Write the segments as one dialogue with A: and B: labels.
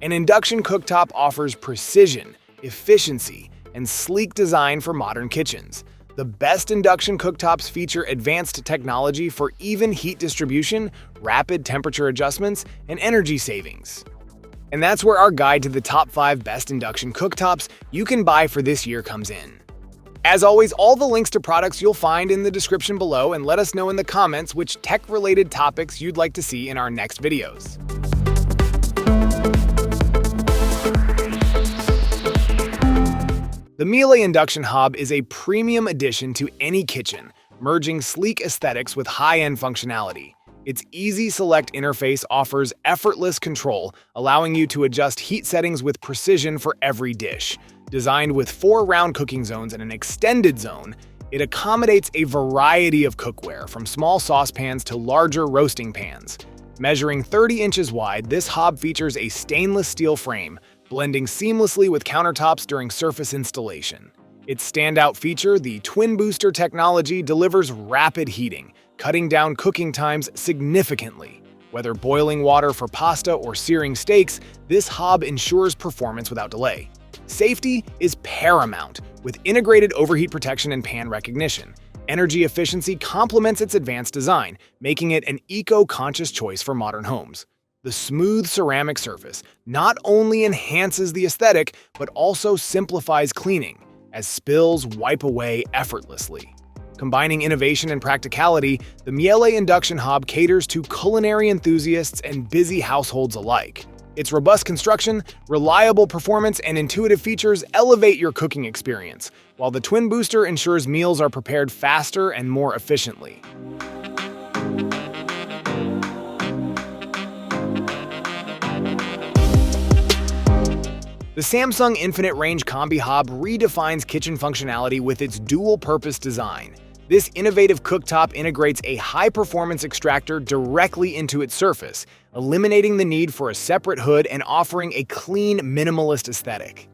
A: An induction cooktop offers precision, efficiency, and sleek design for modern kitchens. The best induction cooktops feature advanced technology for even heat distribution, rapid temperature adjustments, and energy savings. And that's where our guide to the top 5 best induction cooktops you can buy for this year comes in. As always, all the links to products you'll find in the description below, and let us know in the comments which tech-related topics you'd like to see in our next videos. The Miele Induction Hob is a premium addition to any kitchen, merging sleek aesthetics with high-end functionality. Its easy select interface offers effortless control, allowing you to adjust heat settings with precision for every dish. Designed with 4 round cooking zones and an extended zone, it accommodates a variety of cookware, from small saucepans to larger roasting pans. Measuring 30 inches wide, this hob features a stainless steel frame, blending seamlessly with countertops during surface installation. Its standout feature, the twin booster technology, delivers rapid heating, cutting down cooking times significantly. Whether boiling water for pasta or searing steaks, this hob ensures performance without delay. Safety is paramount, with integrated overheat protection and pan recognition. Energy efficiency complements its advanced design, making it an eco-conscious choice for modern homes. The smooth ceramic surface not only enhances the aesthetic, but also simplifies cleaning, as spills wipe away effortlessly. Combining innovation and practicality, the Miele Induction Hob caters to culinary enthusiasts and busy households alike. Its robust construction, reliable performance, and intuitive features elevate your cooking experience, while the twin booster ensures meals are prepared faster and more efficiently. The Samsung Infinite Range CombiHob redefines kitchen functionality with its dual-purpose design. This innovative cooktop integrates a high-performance extractor directly into its surface, eliminating the need for a separate hood and offering a clean, minimalist aesthetic.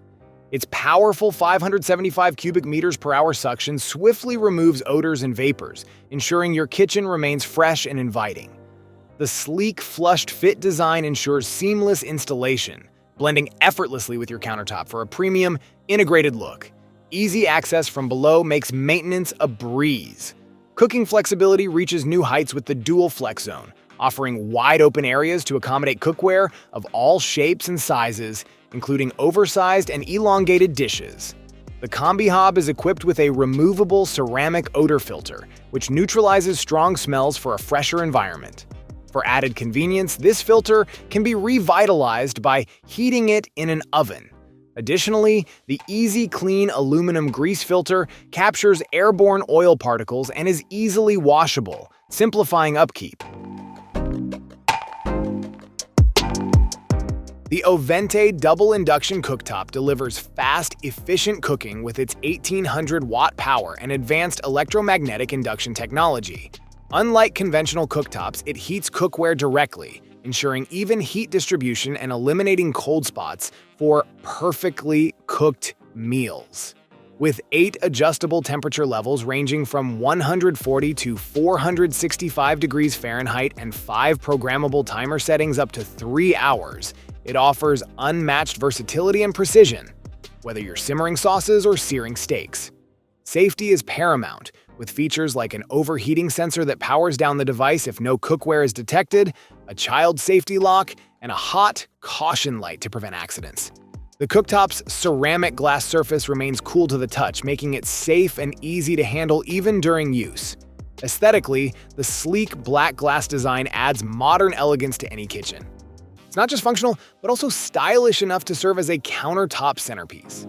A: Its powerful 575 cubic meters per hour suction swiftly removes odors and vapors, ensuring your kitchen remains fresh and inviting. The sleek, flushed-fit design ensures seamless installation, blending effortlessly with your countertop for a premium, integrated look. Easy access from below makes maintenance a breeze. Cooking flexibility reaches new heights with the dual flex zone, offering wide-open areas to accommodate cookware of all shapes and sizes, including oversized and elongated dishes. The CombiHob is equipped with a removable ceramic odor filter, which neutralizes strong smells for a fresher environment. For added convenience, this filter can be revitalized by heating it in an oven. Additionally, the Easy Clean aluminum grease filter captures airborne oil particles and is easily washable, simplifying upkeep. The Ovente double induction cooktop delivers fast, efficient cooking with its 1800-watt power and advanced electromagnetic induction technology. Unlike conventional cooktops, it heats cookware directly, ensuring even heat distribution and eliminating cold spots for perfectly cooked meals. With 8 adjustable temperature levels ranging from 140 to 465 degrees Fahrenheit and 5 programmable timer settings up to 3 hours, it offers unmatched versatility and precision, whether you're simmering sauces or searing steaks. Safety is paramount, with features like an overheating sensor that powers down the device if no cookware is detected, a child safety lock, and a hot caution light to prevent accidents. The cooktop's ceramic glass surface remains cool to the touch, making it safe and easy to handle even during use. Aesthetically, the sleek black glass design adds modern elegance to any kitchen. It's not just functional, but also stylish enough to serve as a countertop centerpiece.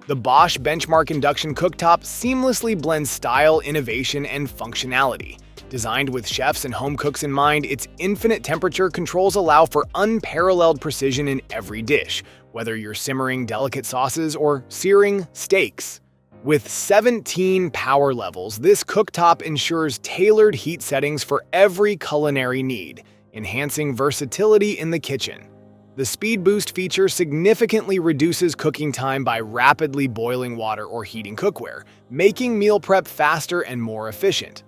A: The Bosch Benchmark Induction Cooktop seamlessly blends style, innovation, and functionality. Designed with chefs and home cooks in mind, its infinite temperature controls allow for unparalleled precision in every dish, whether you're simmering delicate sauces or searing steaks. With 17 power levels, this cooktop ensures tailored heat settings for every culinary need, enhancing versatility in the kitchen. The Speed Boost feature significantly reduces cooking time by rapidly boiling water or heating cookware, making meal prep faster and more efficient.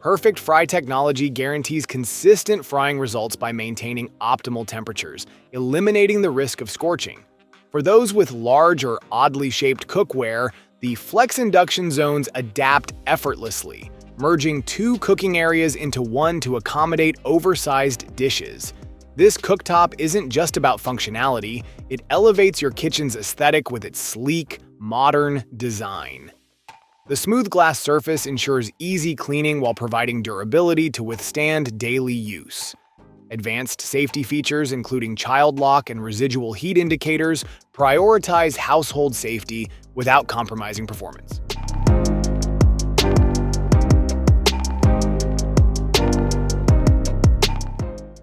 A: Perfect fry technology guarantees consistent frying results by maintaining optimal temperatures, eliminating the risk of scorching. For those with large or oddly shaped cookware, the flex induction zones adapt effortlessly, merging two cooking areas into one to accommodate oversized dishes. This cooktop isn't just about functionality, it elevates your kitchen's aesthetic with its sleek, modern design. The smooth glass surface ensures easy cleaning while providing durability to withstand daily use. Advanced safety features, including child lock and residual heat indicators, prioritize household safety without compromising performance.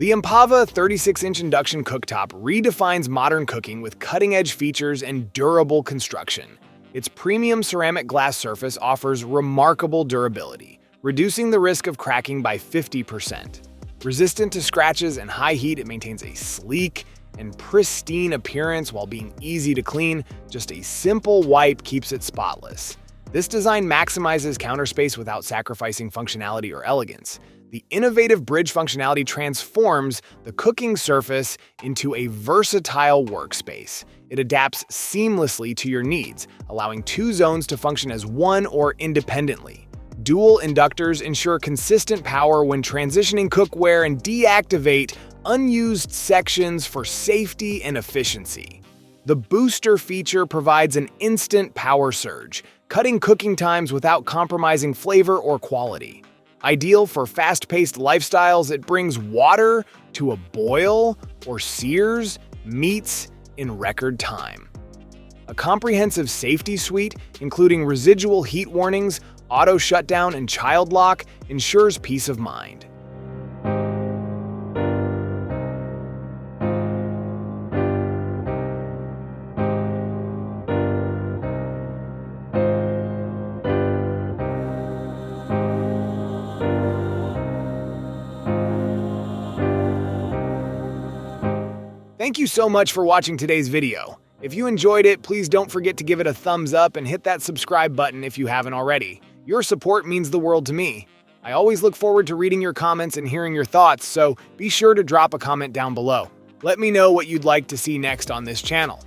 A: The Empava 36-inch induction cooktop redefines modern cooking with cutting-edge features and durable construction. Its premium ceramic glass surface offers remarkable durability, reducing the risk of cracking by 50%. Resistant to scratches and high heat, it maintains a sleek and pristine appearance while being easy to clean. Just a simple wipe keeps it spotless. This design maximizes counter space without sacrificing functionality or elegance. The innovative bridge functionality transforms the cooking surface into a versatile workspace. It adapts seamlessly to your needs, allowing two zones to function as one or independently. Dual inductors ensure consistent power when transitioning cookware and deactivate unused sections for safety and efficiency. The booster feature provides an instant power surge, cutting cooking times without compromising flavor or quality. Ideal for fast-paced lifestyles, it brings water to a boil or sears meats in record time. A comprehensive safety suite, including residual heat warnings, auto shutdown, and child lock, ensures peace of mind. Thank you so much for watching today's video. If you enjoyed it, please don't forget to give it a thumbs up and hit that subscribe button if you haven't already. Your support means the world to me. I always look forward to reading your comments and hearing your thoughts, so be sure to drop a comment down below. Let me know what you'd like to see next on this channel.